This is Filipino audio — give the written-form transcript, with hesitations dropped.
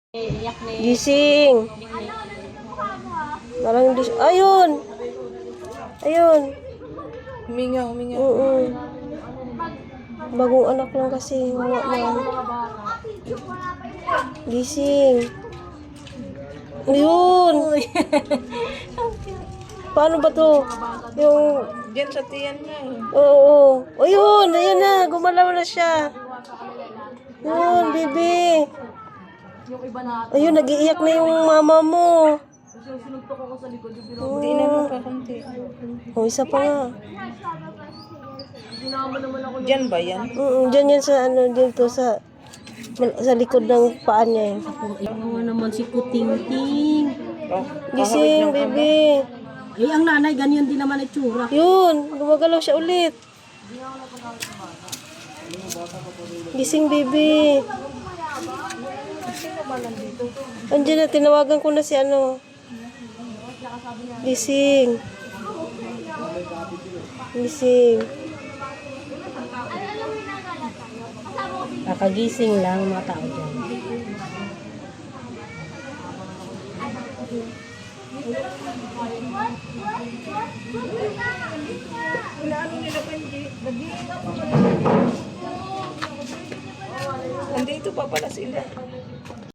Gising. Parang ayun. Ayun. Huminga, huminga. Bagong anak lang kasi. Gising. Ayun. Paano ba to? Yung... Diyan sa tiyan na eh. Oo. Ayun. Ayun na. Gumalaw na siya. Yun, baby. Ayun, nag-iiyak na yung mama mo. Hindi na mo pa konti. Oh, isa pa nga. Diyan ba yan? Diyan yan sa ano, dito sa likod ng paa niya. Ano naman si Kuting-ting. Oh, Gising, baby. Eh, ang nanay, ganyan din naman itsura. Yun, gumagalaw siya ulit. Gising, baby. Andiyan na, tinawagan ko na si ano. Gising. Gising. Kakagising lang mga tao dyan. Nandito pa pala sila.